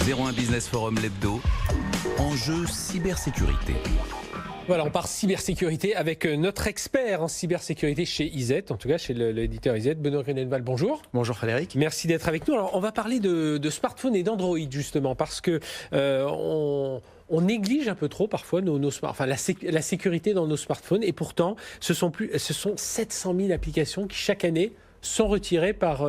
01 Business Forum l'hebdo, enjeu cybersécurité. Voilà, on part cybersécurité avec notre expert en cybersécurité chez IZ, en tout cas chez l'éditeur IZ, Benoît Gruenenwald. Bonjour. Bonjour Frédéric. Merci d'être avec nous. Alors, on va parler de smartphones et d'Android justement parce que on néglige un peu trop parfois la sécurité dans nos smartphones et pourtant ce sont 700 000 applications qui chaque année sont retirées par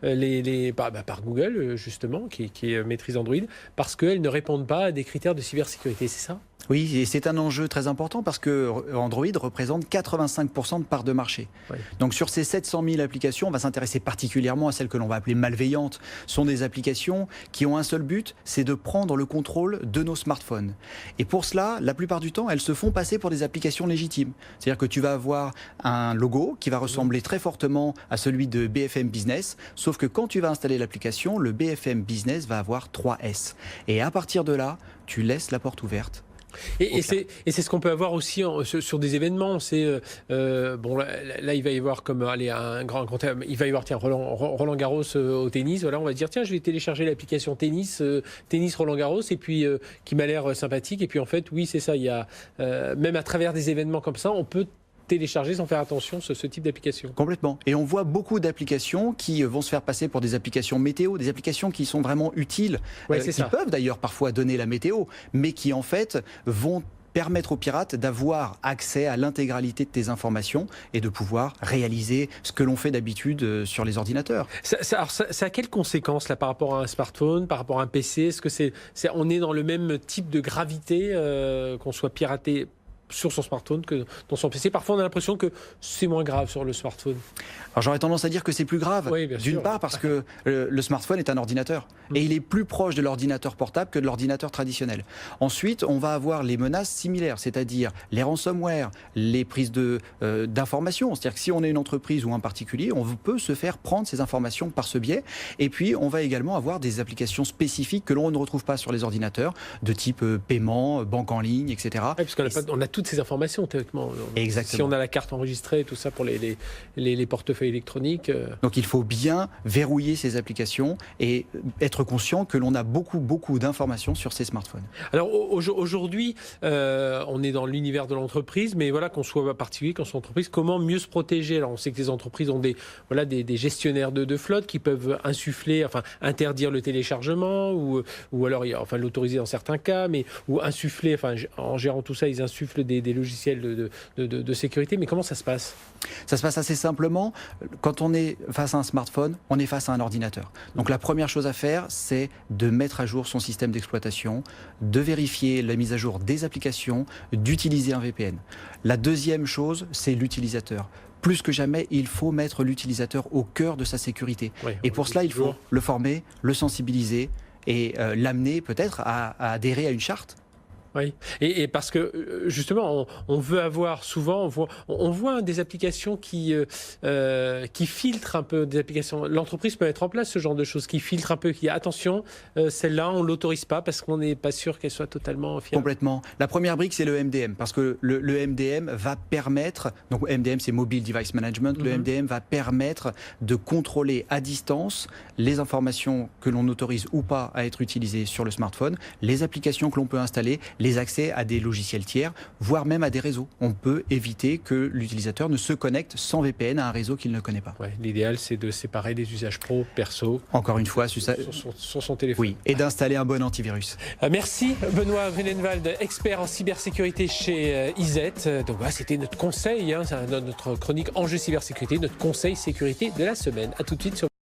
Google justement qui maîtrise Android parce qu'elles ne répondent pas à des critères de cybersécurité, c'est ça ? Oui, et c'est un enjeu très important parce que Android représente 85% de part de marché. Oui. Donc sur ces 700 000 applications, on va s'intéresser particulièrement à celles que l'on va appeler malveillantes. Ce sont des applications qui ont un seul but, c'est de prendre le contrôle de nos smartphones. Et pour cela, la plupart du temps, elles se font passer pour des applications légitimes. C'est-à-dire que tu vas avoir un logo qui va ressembler très fortement à celui de BFM Business, sauf que quand tu vas installer l'application, le BFM Business va avoir 3 S. Et à partir de là, tu laisses la porte ouverte. Et c'est ce qu'on peut avoir aussi sur des événements. Là il va y avoir il va y avoir Roland Garros au tennis. Voilà, on va dire tiens, je vais télécharger l'application tennis Roland Garros et puis qui m'a l'air sympathique. Et puis en fait, oui, c'est ça. Il y a même à travers des événements comme ça, on peut télécharger sans faire attention ce type d'application. Complètement. Et on voit beaucoup d'applications qui vont se faire passer pour des applications météo, des applications qui sont vraiment utiles, qui peuvent d'ailleurs parfois donner la météo, mais qui en fait vont permettre aux pirates d'avoir accès à l'intégralité de tes informations et de pouvoir réaliser ce que l'on fait d'habitude sur les ordinateurs. Ça a quelles conséquences là, par rapport à un smartphone, par rapport à un PC ? Est-ce que on est dans le même type de gravité qu'on soit piraté sur son smartphone que dans son PC? Parfois on a l'impression que c'est moins grave sur le smartphone. Alors j'aurais tendance à dire que c'est plus grave, d'une part parce que le smartphone est un ordinateur et il est plus proche de l'ordinateur portable que de l'ordinateur traditionnel. Ensuite, on va avoir les menaces similaires, c'est-à-dire les ransomware, les prises d'informations. C'est-à-dire que si on est une entreprise ou un particulier, on peut se faire prendre ces informations par ce biais. Et puis on va également avoir des applications spécifiques que l'on ne retrouve pas sur les ordinateurs, de type paiement, banque en ligne, etc. Parce qu'on a toutes ces informations théoriquement. Exactement. Si on a la carte enregistrée, tout ça pour les portefeuilles électroniques. Donc il faut bien verrouiller ces applications et être conscient que l'on a beaucoup d'informations sur ces smartphones. Alors aujourd'hui, on est dans l'univers de l'entreprise, mais voilà, qu'on soit particulier, qu'on soit entreprise, comment mieux se protéger ? Alors on sait que les entreprises ont des gestionnaires de flotte qui peuvent interdire le téléchargement ou alors l'autoriser dans certains cas, ou insuffler, en gérant tout ça, ils insufflent des logiciels de sécurité. Mais comment ça se passe ? Ça se passe assez simplement. Quand on est face à un smartphone, on est face à un ordinateur. Donc la première chose à faire, c'est de mettre à jour son système d'exploitation, de vérifier la mise à jour des applications, d'utiliser un VPN. La deuxième chose, c'est l'utilisateur. Plus que jamais, il faut mettre l'utilisateur au cœur de sa sécurité. Et pour cela, il faut le former, le sensibiliser et l'amener peut-être à adhérer à une charte. Oui, et parce que justement, on veut avoir souvent, on voit des applications qui filtrent un peu des applications. L'entreprise peut mettre en place ce genre de choses, qui filtrent un peu, qui attention, celle-là, on ne l'autorise pas parce qu'on n'est pas sûr qu'elle soit totalement fiable. Complètement. La première brique, c'est le MDM, parce que le MDM va permettre, donc MDM c'est Mobile Device Management, le MDM va permettre de contrôler à distance les informations que l'on autorise ou pas à être utilisées sur le smartphone, les applications que l'on peut installer, les accès à des logiciels tiers, voire même à des réseaux. On peut éviter que l'utilisateur ne se connecte sans VPN à un réseau qu'il ne connaît pas. Ouais, l'idéal, c'est de séparer les usages pro, perso. Encore une fois, sur son téléphone. Oui, et d'installer un bon antivirus. Merci Benoît Gruenenwald, expert en cybersécurité chez IZ. Donc c'était notre conseil, notre chronique Enjeux cybersécurité, notre conseil sécurité de la semaine. À tout de suite sur